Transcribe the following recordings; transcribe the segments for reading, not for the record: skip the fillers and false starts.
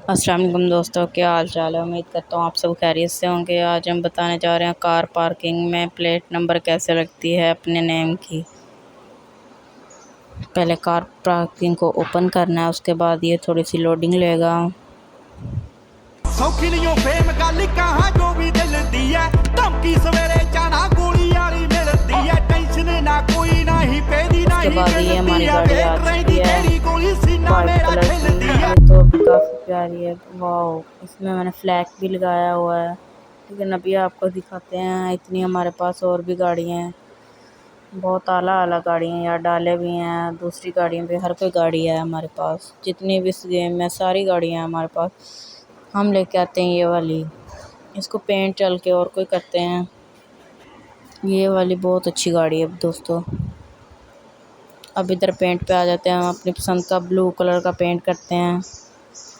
अस्सलाम वालेकुम दोस्तों, क्या हाल चाल है। उम्मीद करता हूँ आप सब खैरियत से होंगे। आज हम बताने जा रहे हैं कार पार्किंग में प्लेट नंबर कैसे लगती है अपने नेम की। पहले कार पार्किंग को ओपन करना है, उसके बाद ये थोड़ी सी लोडिंग लेगा। उसके बाद ये हमारी गाड़ी आ चुकी है वाइट कलर की, ये तो काफ़ी प्यारी है। वाह, इसमें मैंने फ्लैग भी लगाया हुआ है। लेकिन अभी आपको दिखाते हैं, इतनी हमारे पास और भी गाड़ियाँ हैं, बहुत आला आला गाड़ियाँ यार, डाले भी हैं दूसरी गाड़ियों पे। हर कोई गाड़ी है हमारे पास, जितनी भी इस गेम में सारी गाड़ियाँ हैं हमारे पास। हम लेके आते हैं ये वाली, इसको पेंट चल के और कोई करते हैं। ये वाली बहुत अच्छी गाड़ी है दोस्तों। अब इधर पेंट पे आ जाते हैं, हम अपनी पसंद का ब्लू कलर का पेंट करते हैं।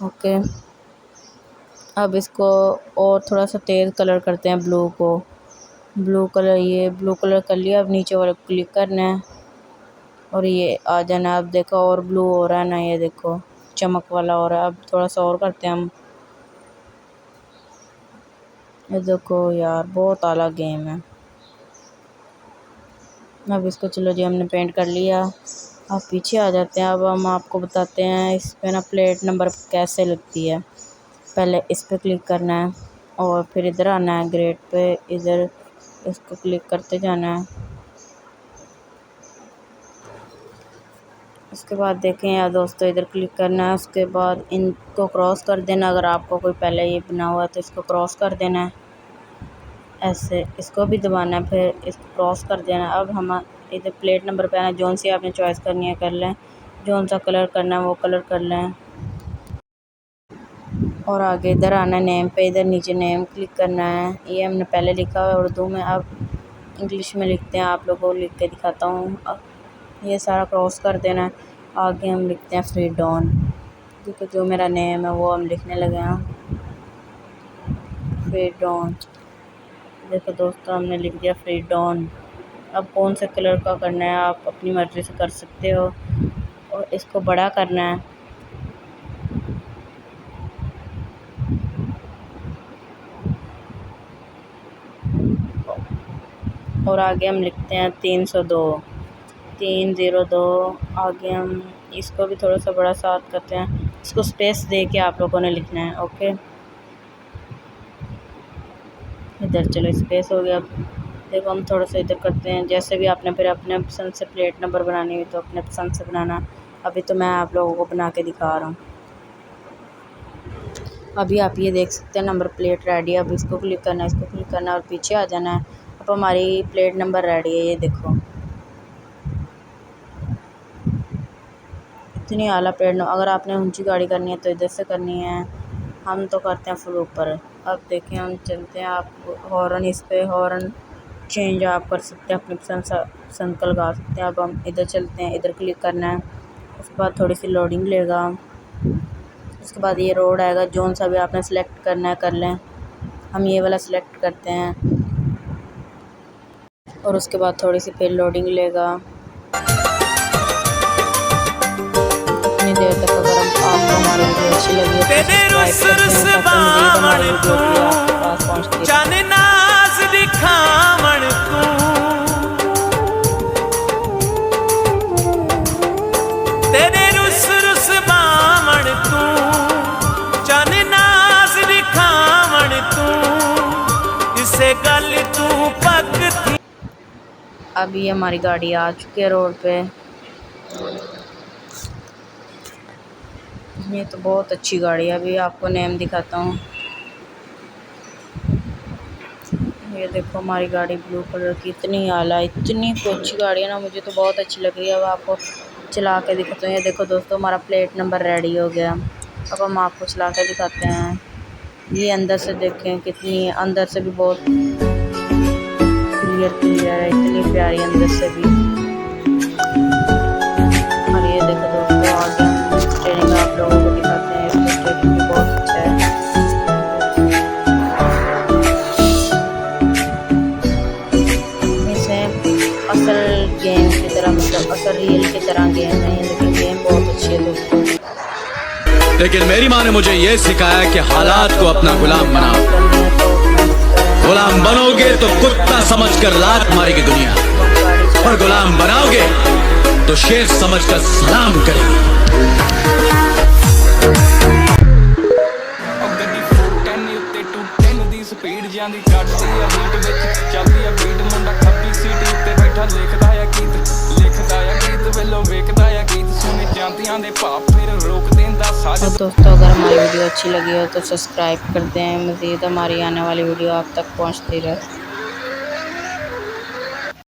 ओके, अब इसको और थोड़ा सा तेज़ कलर करते हैं ब्लू को। ब्लू कलर, ये ब्लू कलर कर लिया। अब नीचे वाले क्लिक करना है और ये आ जाना। अब देखो और ब्लू हो रहा है ना, ये देखो चमक वाला हो रहा है। अब थोड़ा सा और करते हैं हम। ये देखो यार, बहुत आला गेम है। अब इसको चलो जी, हमने पेंट कर लिया। अब पीछे आ जाते हैं। अब हम आपको बताते हैं इस पे ना प्लेट नंबर कैसे लगती है। पहले इस पे क्लिक करना है और फिर इधर आना है ग्रेड पे, इधर इसको क्लिक करते जाना है। उसके बाद देखें यार दोस्तों, इधर क्लिक करना है। उसके बाद इनको क्रॉस कर देना। अगर आपको कोई पहले ये बना हुआ है तो इसको क्रॉस कर देना है, ऐसे इसको भी दबाना है, फिर इसको क्रॉस कर देना। अब हम इधर प्लेट नंबर पे आना, जौन सी आपने चॉइस करनी है कर लें, जौन सा कलर करना है वो कलर कर लें। और आगे इधर आना है नेम पे, इधर नीचे नेम क्लिक करना है। ये हमने पहले लिखा हुआ है उर्दू में, अब इंग्लिश में लिखते हैं, आप लोगों को लिख के दिखाता हूँ। अब ये सारा क्रॉस कर देना है। आगे हम लिखते हैं फ्री डॉन, क्योंकि जो मेरा नेम है वो हम लिखने लगे हैं, फ्री डॉन। देखो दोस्तों, हमने लिख दिया फ्री डॉन। अब कौन से कलर का करना है आप अपनी मर्ज़ी से कर सकते हो। और इसको बड़ा करना है। और आगे हम लिखते हैं 302 302। आगे हम इसको भी थोड़ा सा बड़ा साथ करते हैं, इसको स्पेस दे के आप लोगों ने लिखना है। ओके, इधर चलो स्पेस हो गया। देखो हम थोड़ा सा इधर करते हैं, जैसे भी आपने फिर अपने पसंद से प्लेट नंबर बनानी हुई तो अपने पसंद से बनाना। अभी तो मैं आप लोगों को बना के दिखा रहा हूँ। अभी आप ये देख सकते हैं नंबर प्लेट रेडी है। अब इसको क्लिक करना है, इसको क्लिक करना है और पीछे आ जाना है। अब हमारी प्लेट नंबर रेडी है, ये देखो इतनी आला प्लेट। अगर आपने ऊंची गाड़ी करनी है तो इधर से करनी है, हम तो करते हैं फुल ऊपर। अब देखें हम चलते हैं, आप हॉर्न, इस पर हॉर्न चेंज आप कर सकते हैं, अपनी पसंद का लगा सकते हैं। अब हम इधर चलते हैं, इधर क्लिक करना है। उसके बाद थोड़ी सी लोडिंग लेगा। उसके बाद ये रोड आएगा, जोन सा भी आपने सेलेक्ट करना है कर लें। हम ये वाला सेलेक्ट करते हैं और उसके बाद थोड़ी सी फिर लोडिंग लेगा। इतनी देर तक अगर आपको हमारी वीडियो अच्छी लगी तो सब्सक्राइब करते हैं, ताकि मज़ीद हमारी वीडियो भी आपके पास पहुँचती है। अभी हमारी गाड़ी आ चुकी है रोड पे। ये तो बहुत अच्छी गाड़ी है। अभी आपको नेम दिखाता हूँ। ये देखो हमारी गाड़ी ब्लू कलर की, इतनी आला, इतनी अच्छी गाड़ी है ना, मुझे तो बहुत अच्छी लग रही है। अब आपको चला के दिखाते हैं। ये देखो दोस्तों, हमारा प्लेट नंबर रेडी हो गया। अब हम आपको चला के दिखाते हैं। ये अंदर से देखें, कितनी अंदर से भी बहुत क्लियर है, इतनी प्यारी अंदर से भी। और ये देखो दोस्तों, आगे स्टीयरिंग आप लोगों को दिखाते हैं। इसका स्टीयरिंग भी बहुत अच्छा है। इसे असल गेम की तरह, मतलब असल रियल की तरह गेम है, लेकिन गेम बहुत अच्छी है दोस्तों। लेकिन मेरी माँ ने मुझे ये सिखाया कि हालात को अपना गुलाम बनाओ। गुलाम बनोगे तो कुत्ता समझकर लात मारेगी दुनिया, और गुलाम बनाओगे तो शेर समझकर सलाम करेगी। स्पीड ਜਾਂਦੀ ਕੱਢਦੀ ਆ ਬੀਟ ਵਿੱਚ ਚੱਲਦੀ ਆ ਬੀਟ ਮੁੰਡਾ ਖੱਬੀ ਸੀਟ ਉੱਤੇ ਬੈਠਾ ਲਿਖਦਾ ਆ ਗੀਤ ਵੇਲੋ ਵੇਖਦਾ ਆ ਗੀਤ ਸੁਣੇ ਜਾਂਦੀਆਂ ਦੇ ਭਾਪ ਫਿਰ ਰੋਕ ਦਿੰਦਾ ਸਾਜ। और दोस्तों अगर हमारी वीडियो अच्छी लगी हो तो सब्सक्राइब कर दें, मज़ीद हमारी आने वाली वीडियो आप तक पहुंचती रहे।